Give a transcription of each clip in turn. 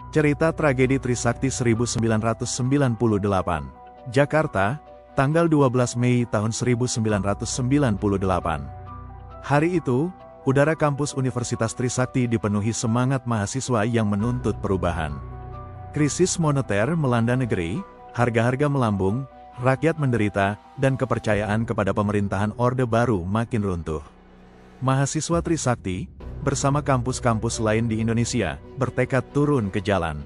Cerita Tragedi Trisakti 1998. Jakarta, tanggal 12 Mei tahun 1998. Hari itu, udara kampus Universitas Trisakti dipenuhi semangat mahasiswa yang menuntut perubahan. Krisis moneter melanda negeri, harga-harga melambung, rakyat menderita, dan kepercayaan kepada pemerintahan Orde Baru makin runtuh. Mahasiswa Trisakti, bersama kampus-kampus lain di Indonesia, bertekad turun ke jalan.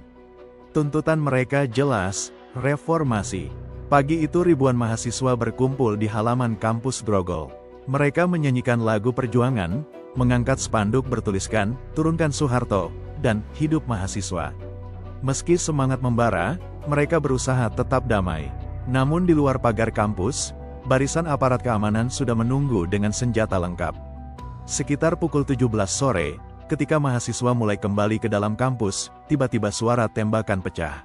Tuntutan mereka jelas, reformasi. Pagi itu ribuan mahasiswa berkumpul di halaman kampus Grogol. Mereka menyanyikan lagu perjuangan, mengangkat spanduk bertuliskan, "Turunkan Soeharto," dan "Hidup Mahasiswa." Meski semangat membara, mereka berusaha tetap damai. Namun di luar pagar kampus, barisan aparat keamanan sudah menunggu dengan senjata lengkap. Sekitar pukul 17 sore, ketika mahasiswa mulai kembali ke dalam kampus, tiba-tiba suara tembakan pecah.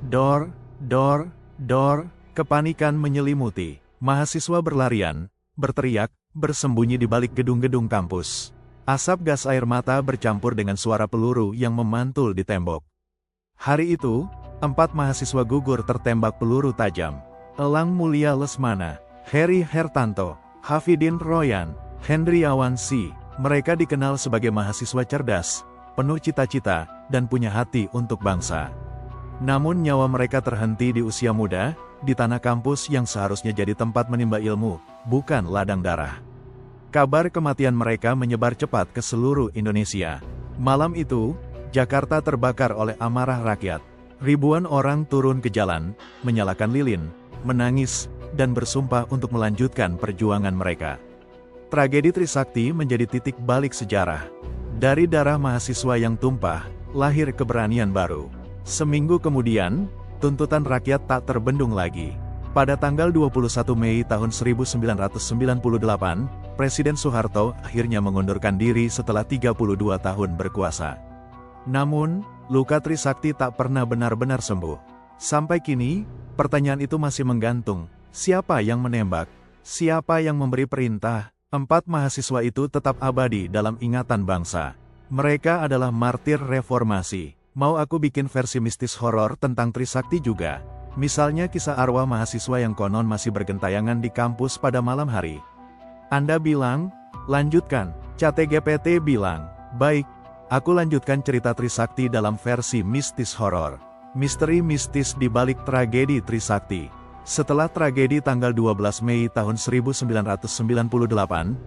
Dor, dor, dor, kepanikan menyelimuti. Mahasiswa berlarian, berteriak, bersembunyi di balik gedung-gedung kampus. Asap gas air mata bercampur dengan suara peluru yang memantul di tembok. Hari itu, 4 mahasiswa gugur tertembak peluru tajam. Elang Mulia Lesmana, Heri Hertanto, Hafidin Royan, Hendriawan Si. Mereka dikenal sebagai mahasiswa cerdas, penuh cita-cita, dan punya hati untuk bangsa. Namun nyawa mereka terhenti di usia muda, di tanah kampus yang seharusnya jadi tempat menimba ilmu, bukan ladang darah. Kabar kematian mereka menyebar cepat ke seluruh Indonesia. Malam itu, Jakarta terbakar oleh amarah rakyat. Ribuan orang turun ke jalan, menyalakan lilin, menangis, dan bersumpah untuk melanjutkan perjuangan mereka. Tragedi Trisakti menjadi titik balik sejarah. Dari darah mahasiswa yang tumpah, lahir keberanian baru. Seminggu kemudian, tuntutan rakyat tak terbendung lagi. Pada tanggal 21 Mei tahun 1998, Presiden Soeharto akhirnya mengundurkan diri setelah 32 tahun berkuasa. Namun, luka Trisakti tak pernah benar-benar sembuh. Sampai kini, pertanyaan itu masih menggantung. Siapa yang menembak? Siapa yang memberi perintah? 4 mahasiswa itu tetap abadi dalam ingatan bangsa. Mereka adalah martir reformasi. Mau aku bikin versi mistis horor tentang Trisakti juga? Misalnya kisah arwah mahasiswa yang konon masih bergentayangan di kampus pada malam hari. Anda bilang, lanjutkan. ChatGPT bilang, baik, aku lanjutkan cerita Trisakti dalam versi mistis horor. Misteri mistis di balik tragedi Trisakti. Setelah tragedi tanggal 12 Mei tahun 1998,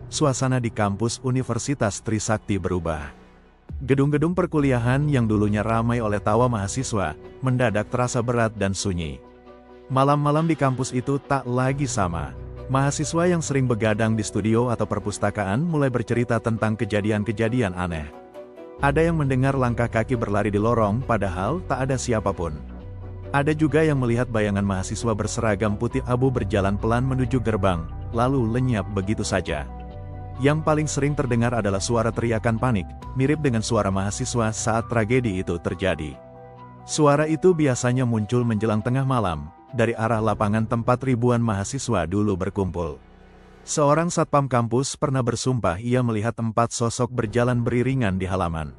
suasana di kampus Universitas Trisakti berubah. Gedung-gedung perkuliahan yang dulunya ramai oleh tawa mahasiswa, mendadak terasa berat dan sunyi. Malam-malam di kampus itu tak lagi sama. Mahasiswa yang sering begadang di studio atau perpustakaan mulai bercerita tentang kejadian-kejadian aneh. Ada yang mendengar langkah kaki berlari di lorong padahal tak ada siapapun. Ada juga yang melihat bayangan mahasiswa berseragam putih abu berjalan pelan menuju gerbang, lalu lenyap begitu saja. Yang paling sering terdengar adalah suara teriakan panik, mirip dengan suara mahasiswa saat tragedi itu terjadi. Suara itu biasanya muncul menjelang tengah malam, dari arah lapangan tempat ribuan mahasiswa dulu berkumpul. Seorang satpam kampus pernah bersumpah ia melihat 4 sosok berjalan beriringan di halaman.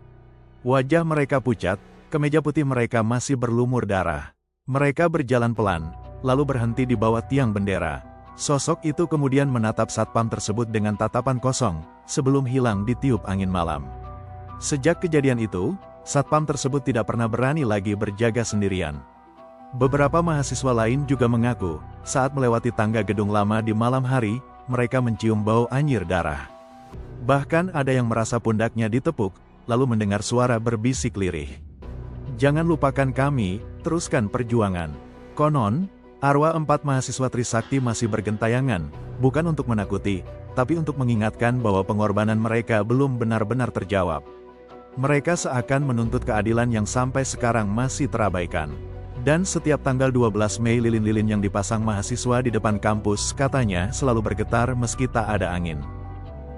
Wajah mereka pucat, kemeja putih mereka masih berlumur darah. Mereka berjalan pelan, lalu berhenti di bawah tiang bendera. Sosok itu kemudian menatap satpam tersebut dengan tatapan kosong, sebelum hilang ditiup angin malam. Sejak kejadian itu, satpam tersebut tidak pernah berani lagi berjaga sendirian. Beberapa mahasiswa lain juga mengaku, saat melewati tangga gedung lama di malam hari, mereka mencium bau anyir darah. Bahkan ada yang merasa pundaknya ditepuk, lalu mendengar suara berbisik lirih. Jangan lupakan kami, teruskan perjuangan. Konon, arwah 4 mahasiswa Trisakti masih bergentayangan, bukan untuk menakuti, tapi untuk mengingatkan bahwa pengorbanan mereka belum benar-benar terjawab. Mereka seakan menuntut keadilan yang sampai sekarang masih terabaikan. Dan setiap tanggal 12 Mei lilin-lilin yang dipasang mahasiswa di depan kampus katanya selalu bergetar meski tak ada angin.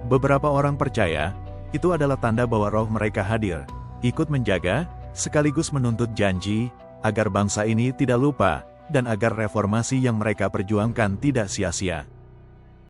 Beberapa orang percaya, itu adalah tanda bahwa roh mereka hadir, ikut menjaga, sekaligus menuntut janji, agar bangsa ini tidak lupa, dan agar reformasi yang mereka perjuangkan tidak sia-sia.